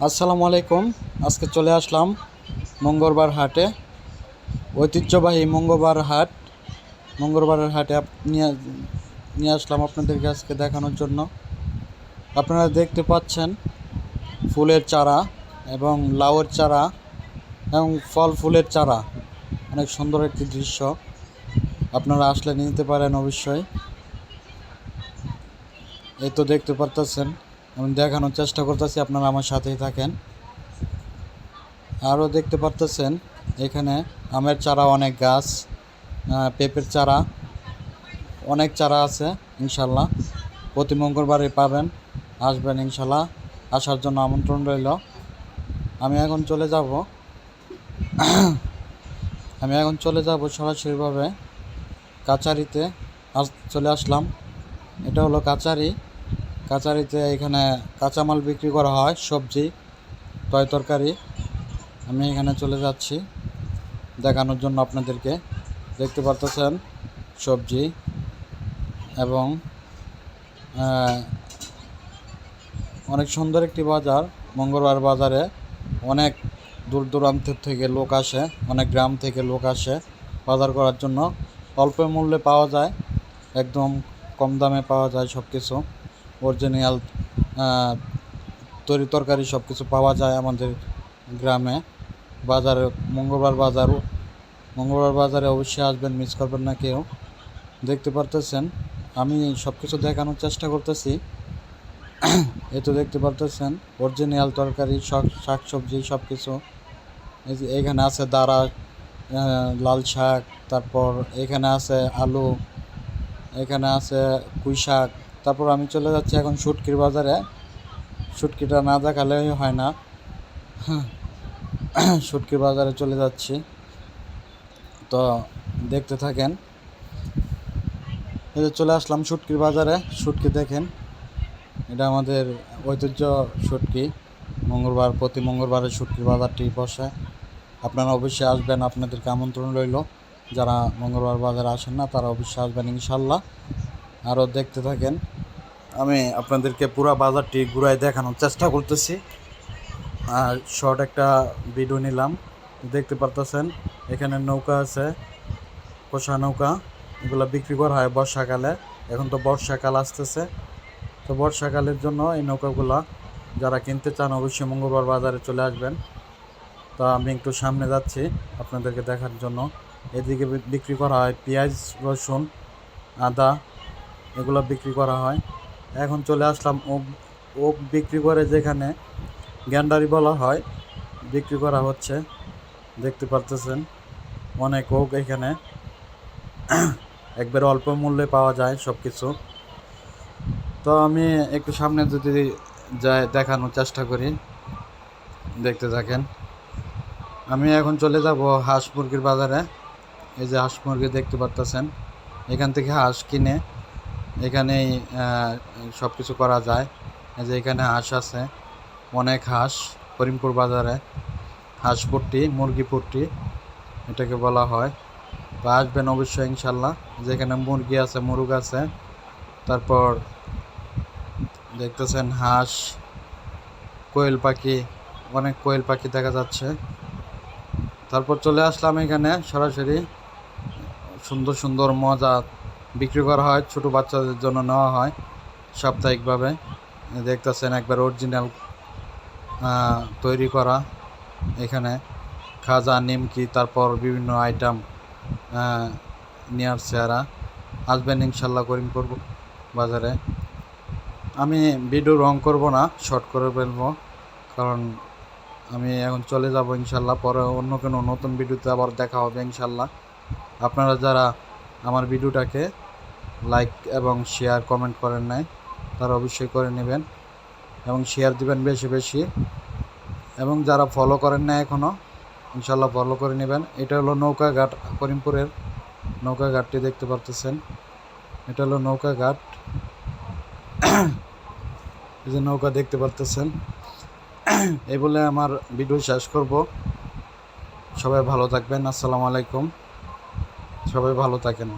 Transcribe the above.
আসসালামু আলাইকুম। আজকে চলে আসলাম মঙ্গলবার হাটে, ঐতিহ্যবাহী মঙ্গলবারের হাটে নিয়ে আসলাম আপনাদেরকে আজকে দেখানোর জন্য। আপনারা দেখতে পাচ্ছেন ফুলের চারা এবং লাউয়ের চারা এবং ফল ফুলের চারা, অনেক সুন্দর একটি দৃশ্য। আপনারা আসলে নিতে পারেন অবশ্যই। এই তো দেখতে পারতেছেন, আমি দেখানোর চেষ্টা করতেছি, আপনারা আমার সাথেই থাকেন। আরও দেখতে পারতেছেন এখানে আমের চারা, অনেক গাছ, পেঁপের চারা, অনেক চারা আছে। ইনশাল্লাহ প্রতি মঙ্গলবারে পাবেন, আসবেন ইনশাল্লাহ। আসার জন্য আমন্ত্রণ রইল। আমি এখন চলে যাব সরাসরিভাবে কাচারিতে। চলে আসলাম। এটা হলো কাচারিতে এখানে কাঁচামাল বিক্রি করা হয়, সবজি, তরকারি। আমি এখানে চলে যাচ্ছি দেখানোর জন্য আপনাদেরকে। দেখতে পারতেছেন সবজি এবং অনেক সুন্দর একটি বাজার। মঙ্গলবার বাজারে অনেক দূর দূরান্তের থেকে লোক আসে, অনেক গ্রাম থেকে লোক আসে বাজার করার জন্য। অল্প মূল্যে পাওয়া যায়, একদম কম দামে পাওয়া যায় সব কিছু। অরিজিনাল তরকারি সব কিছু পাওয়া যায় আমাদের গ্রামে। বাজারে মঙ্গলবার বাজারে অবশ্যই আসবেন, মিস করবেন না কেউ। দেখতে পারতেছেন আমি সব কিছু দেখানোর চেষ্টা করতেছি। এই তো দেখতে পারতেছেন অরিজিনাল তরকারি, শাক সবজি সব কিছু। এখানে আছে দাঁড়া, লাল শাক, তারপর এখানে আছে আলু, এখানে আছে পুঁই শাক। তারপর আমি চলে যাচ্ছি এখন শুটকির বাজারে। শুটকিটা না দেখালেই হয় না। শুটকির বাজারে চলে যাচ্ছি, তো দেখতে থাকেন। এই যে চলে আসলাম শুটকির বাজারে। শুটকি দেখেন, এটা আমাদের ঐতিহ্য শুটকি। প্রতি মঙ্গলবারে শুটকির বাজারটি বসে। আপনারা অবশ্যই আসবেন, আপনাদেরকে আমন্ত্রণ রইল। যারা মঙ্গলবার বাজারে আসেন না তারা অবশ্যই আসবেন ইনশাল্লাহ। আরও দেখতে থাকেন। আমি আপনাদেরকে পুরো বাজারটি ঘুরায় দেখানোর চেষ্টা করতেছি, আর শর্ট একটা ভিডিও নিলাম। দেখতে পারতেছেন এখানে নৌকা আছে, পোষা নৌকা। এগুলো বিক্রি করা হয় বর্ষাকালে। এখন তো বর্ষাকাল আসতেছে, তো বর্ষাকালের জন্য এই নৌকাগুলা যারা কিনতে চান অবশ্যই মঙ্গলবার বাজারে চলে আসবেন। তো আমি একটু সামনে যাচ্ছি আপনাদেরকে দেখার জন্য। এদিকে বিক্রি করা হয় পেঁয়াজ, রসুন, আদা, এগুলো বিক্রি করা হয়। এখন চলে আসলাম ওক বিক্রি করে, যেখানে গ্যান্ডারি বলা হয়, বিক্রি করা হচ্ছে। দেখতে পারতেছেন অনেক ওক এখানে, একবারে অল্প মূল্যে পাওয়া যায় সব কিছু। তো আমি একটু সামনে যদি যাই দেখানোর চেষ্টা করি, দেখতে থাকেন। আমি এখন চলে যাব হাঁস মুরগির বাজারে। এই যে হাঁস মুরগি দেখতে পারতেছেন, এখান থেকে হাঁস কিনে এখানেই সব কিছু করা যায়। এই যে এখানে হাঁস আছে, অনেক হাঁস। করিমপুর বাজারে হাঁস পট্টি, মুরগি পট্টি এটাকে বলা হয়। তো আসবেন অবশ্যই ইনশাল্লাহ। যেখানে মুরগি আছে, মুরগ আছে, তারপর দেখতেছেন হাঁস, কোয়েল পাখি, অনেক কোয়েল পাখি দেখা যাচ্ছে। তারপর চলে আসলাম এখানে সরাসরি। সুন্দর সুন্দর মজা বিক্রি করা হয়, ছোটো বাচ্চাদের জন্য নেওয়া হয় সাপ্তাহিকভাবে। দেখতেছেন একবার অরিজিনাল তৈরি করা। এখানে খাজা, নিমকি, তারপর বিভিন্ন আইটেম নিয়ে আসছে। আসবেন ইনশাল্লাহ করিমপুর বাজারে। আমি ভিডিও রং করব না, শর্ট করে ফেলবো, কারণ আমি এখন চলে যাব ইনশাল্লাহ। পরে অন্য কোনো নতুন ভিডিওতে আবার দেখা হবে ইনশাল্লাহ। আপনারা যারা আমার ভিডিওটাকে লাইক এবং শেয়ার, কমেন্ট করেন নাই, তারা অবশ্যই করে নেবেন এবং শেয়ার দিবেন বেশি বেশি। এবং যারা ফলো করেন না এখনও, ইনশাল্লাহ ফলো করে নেবেন। এটা হলো নৌকাঘাট, করিমপুরের নৌকাঘাটটি দেখতে পারতেছেন। এটা হলো নৌকাঘাট। এই যে নৌকা দেখতে পারতেছেন। এই বলে আমার ভিডিও শেষ করব। সবাই ভালো থাকবেন। আসসালামু আলাইকুম। সবাই ভালো থাকেন।